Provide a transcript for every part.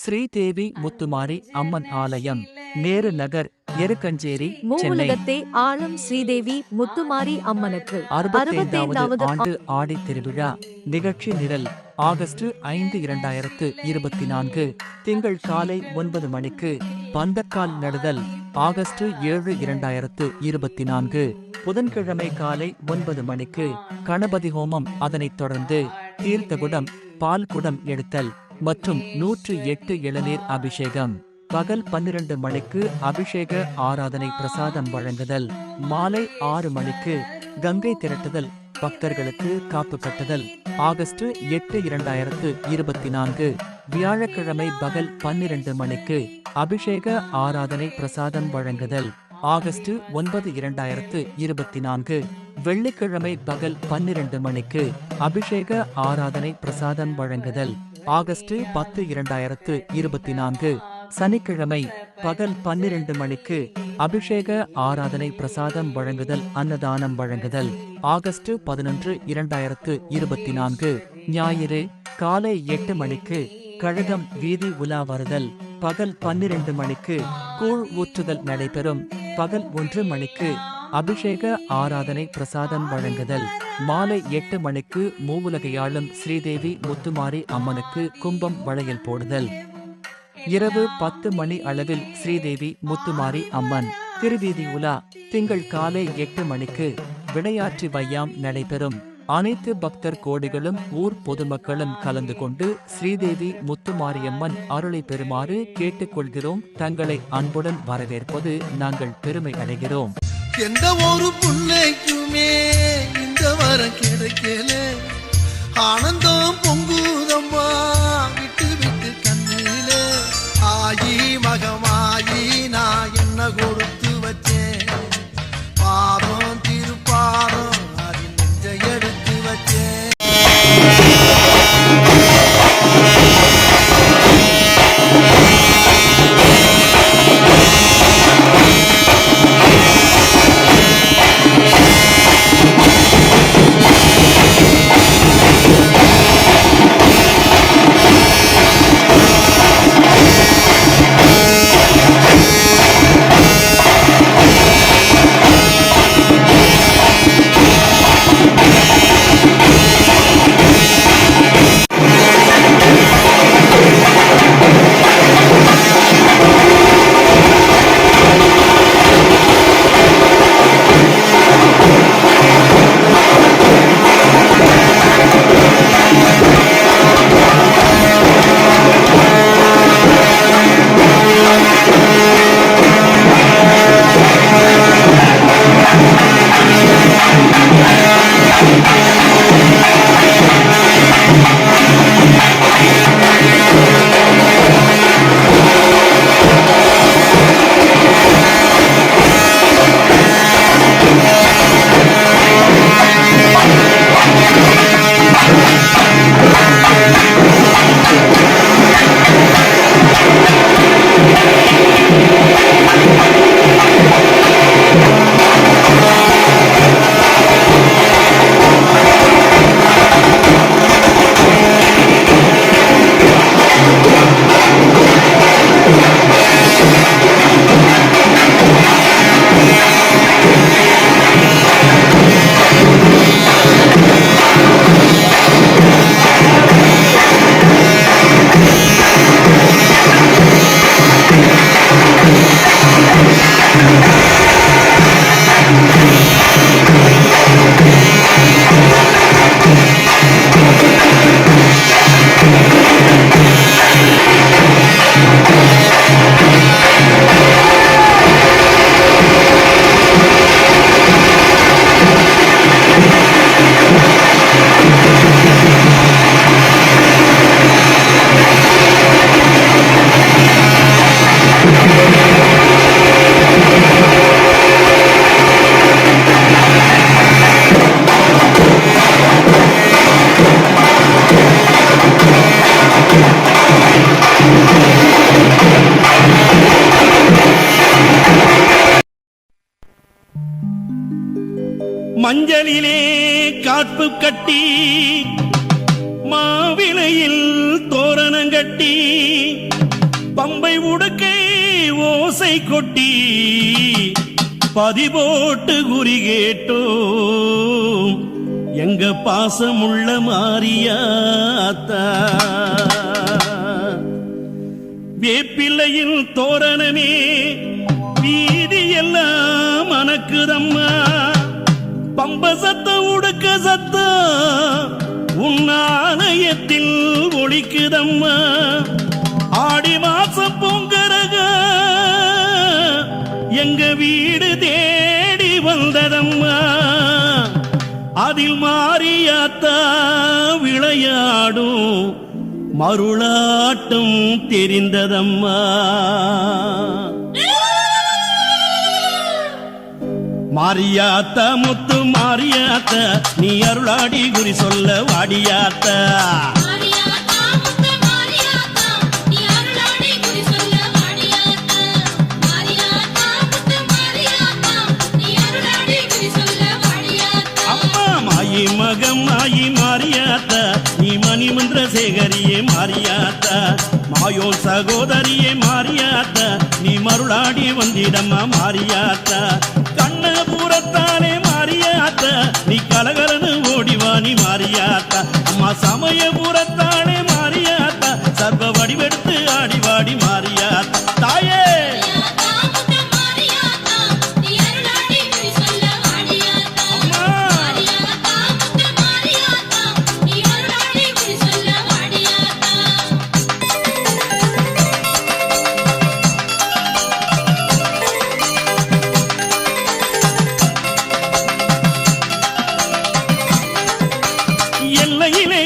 ஸ்ரீதேவி முத்துமாரி அம்மன் ஆலயம், நேரு நகர், எருக்கஞ்சேரி, சென்னை. மூவுலகத்தை ஆளும் ஸ்ரீதேவி முத்துமாரி அம்மனுக்கு 65வது ஆண்டு ஆடி திருவிழா. நிகழ்ச்சி நிரல் ஆகஸ்ட் 5, 2024 திங்கள் காலை 9 மணிக்கு பந்தக்கால் நடுதல். ஆகஸ்ட் 7, 2024 புதன்கிழமை காலை 9 மணிக்கு கணபதி ஹோமம். அதனைத் தொடர்ந்து தீர்த்தகுடம், பால் குடம் எடுத்தல் மற்றும் 108 இளநீர் அபிஷேகம். பகல் 12 மணிக்கு அபிஷேக ஆராதனை பிரசாதம் வழங்குதல். மாலை 6 மணிக்கு கங்கை திரட்டுதல், பக்தர்களுக்கு காப்பு கட்டுதல். ஆகஸ்ட் 8, 2024 வியாழக்கிழமை பகல் 12 மணிக்கு அபிஷேக ஆராதனை பிரசாதம் வழங்குதல். ஆகஸ்ட் 9, 2024 வெள்ளிக்கிழமை பகல் 12 மணிக்கு அபிஷேக ஆராதனை பிரசாதம் வழங்குதல். ஆகஸ்ட் 10, 2024 சனிக்கிழமை பகல் 12 மணிக்கு அபிஷேக ஆராதனை பிரசாதம் வழங்குதல், அன்னதானம் வழங்குதல். ஆகஸ்ட் 11, 2024 ஞாயிறு காலை 8 மணிக்கு கழகம் வீதி உலா வருதல். பகல் 12 மணிக்கு கூழ் ஊற்றுதல் நடைபெறும். பகல் 1 மணிக்கு அபிஷேக ஆராதனை பிரசாதம் வழங்குதல். மாலை 8 மணிக்கு மூவுலகையாளும் ஸ்ரீதேவி முத்துமாரி அம்மனுக்கு கும்பம் வளையல் போடுதல். இரவு 10 மணி அளவில் ஸ்ரீதேவி முத்துமாரி அம்மன் திருவீதி உலா. திங்கள் காலை 8 மணிக்கு விளையாட்டு வையாம் நடைபெறும். அனைத்து பக்தர் கோடிகளும் ஊர் பொதுமக்களும் கலந்து கொண்டு ஸ்ரீதேவி முத்துமாரியம்மன் அருளை பெறுமாறு கேட்டுக்கொள்கிறோம். தங்களை அன்புடன் வரவேற்பது நாங்கள் பெருமை அடைகிறோம். எந்த ஒரு புள்ளைக்குமே இந்த வரம் கிடைக்கல, ஆனந்தம் பொங்குதம்மா விட்டு விட்டு கண்ணில. ஆயி மகமாயி நான் என்ன கொடுத்து வச்சேன், பாதம் திருப்பாதம் அதில் நெஞ்ச எடுத்து வச்சேன். மஞ்சளிலே காப்பு கட்டி மாவிலையில் தோரணங்கட்டி உடுக்கை ஓசை கொட்டி பதிபோட்டு குறி கேட்டோம் எங்க பாசமுள்ள மாரியாத்தா. வேப்பிள்ளையில் தோரணமே வீதி எல்லாம் மணக்குதம்மா. பம்ப சத்தம் உடுக்க சத்தம் உன் ஆலயத்தில் ஒழிக்குதம்மா. ஆடி மாசம் பொங்கரக எங்க வீடு தேடி வந்ததம்மா. அதில் மாரியாத்தா விளையாடும் மருளாட்டம் தெரிந்ததம்மா. மாரியாத்தா முத்து மாரியாத்தா நீ அருளாடி குறி சொல்ல வாடியாத்தா. மகம் மாயி மாரியாத்தா நீ மணிமந்திர சேகரியே மாரியாத்தா. மாயோன் சகோதரியே மாரியாத்தா நீ மருளாடி வந்திடம்மா மாரியாத்தா. கண்ணபுரத்தானே மாரியாத்தா நீ கலகலனு ஓடிவாணி மாரியாத்தா. அம்மா சமயபுரத்தானே மாரியாத்தா சர்வ வடிவெடுத்து ஆடிவாடி மாரியாத்தா. தாயே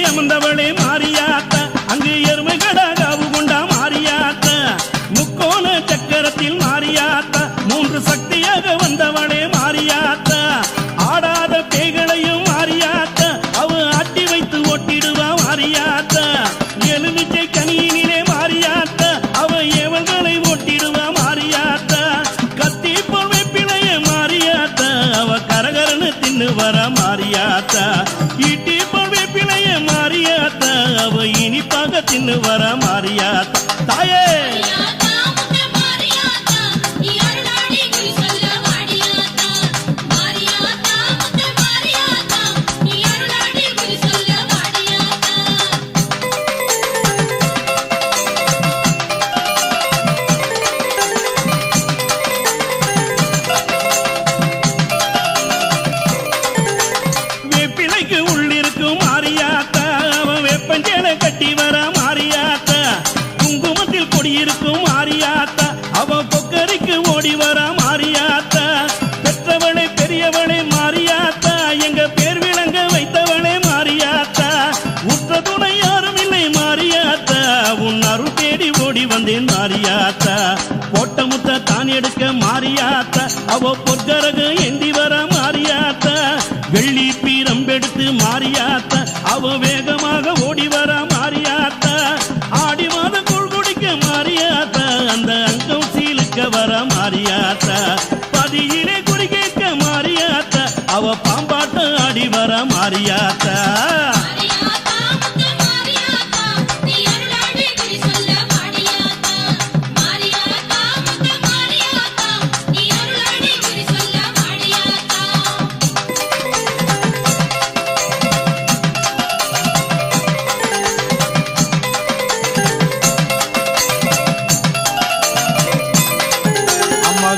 அமர்ந்தவளே மாரியாத்தா அங்கு எருமைகடாகாவு கொண்டா மாரியாத்தா. முக்கோண சக்கரத்தில் மாரியாத்தா மூன்று சக்தியாக வந்தவளே மாரியாத்தா. ஆடாத பேய்களையும் மாரியாத்தா அவ ஆட்டி வைத்து ஓட்டிடுவா மாரியாத்தா. எலுமிச்சை கனியினிலே மாரியாத்தா அவ ஏவல்களை ஓட்டிடுவா மாரியாத்தா. கத்தி பொல்வை பிழைய மாரியாத்தா அவ கரகரன்னு தின்னு வர மாரியாத்தா. ஈட்டி பொல்வை பிழைய மாரியாத்தா அவ இனிப்பாக தின்னு வர மாரியாத்தா. தாயே கட்டி வர மாரியாத்தா. குங்குமத்தில் கொடியிருக்கும் மாரியாத்தா அவ பொக்கரிக்கு ஓடி வர மாரியாத்தா. பெற்றவளே பெரியவளே மாரியாத்தா எங்க பேர் விளங்க வைத்தவளே மாரியாத்தா. உற்ற துணை யாரும் இல்லை மாரியாத்தா உன் அருள் தேடி ஓடி வந்தேன் மாரியாத்தா. போட்ட முத்த தான் எடுக்க மாரியாத்தா அவ பொற்கரகு ஏந்தி வர மாரியாத்தா. வெள்ளி பீரம்பெடுத்து மாரியாத்தா அவ வேகமாக ஓடி வர மாரியாத்தா. ஆடி மாத கூழ் குடிக்க மாரியாத்தா அந்த அங்கம் சீலுக்க வர மாரியாத்தா. பதியிலே குறி கேட்க மாரியாத்தா அவ பாம்பாட்டம் ஆடி வர மாரியாத்தா.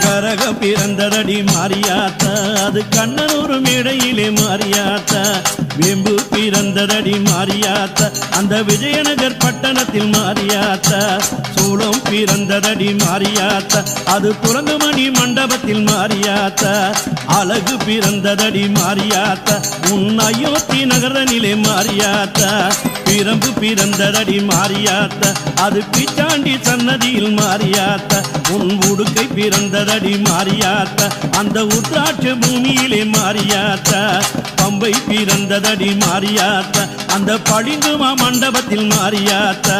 கரக பிறந்ததடி மாரியாத்தா அது கண்ணனூர் மேடையிலே மாரியாத்தா. வேம்பு பிறந்ததடி மாரியாத்தா அந்த விஜயநகர் பட்டணத்தில் மாரியாத்தா. சூளம் பிறந்ததடி மாரியாத்தா அது துறங்குமணி மண்டபத்தில் மாரியாத்தா. அழகு பிறந்ததடி மாரியாத்தா உன் அயோத்தி நகரனிலே மாரியாத்தா. பிரம்பு பிறந்ததடி மாரியாத்தா அது பிச்சாண்டி சன்னதியில் மாரியாத்தா. உன் உடுக்கை பிறந்ததடி மாரியாத்தா அந்த உத்ராட்ச பூமியிலே மாரியாத்தா. பம்பை பிறந்ததடி மாரியாத்தா அந்த பளிங்குமா மண்டபத்தில் மாரியாத்தா.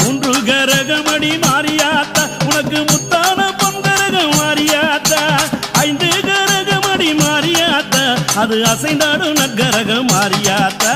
மூன்று கரகமடி மாரியாத்தா உனக்கு முத்தான பொங்கரகம் மாரியாத்தா. ஐந்து கரகமடி மாரியாத்தா அது அசைந்தாடும் நற்கரகம் மாரியாத்தா.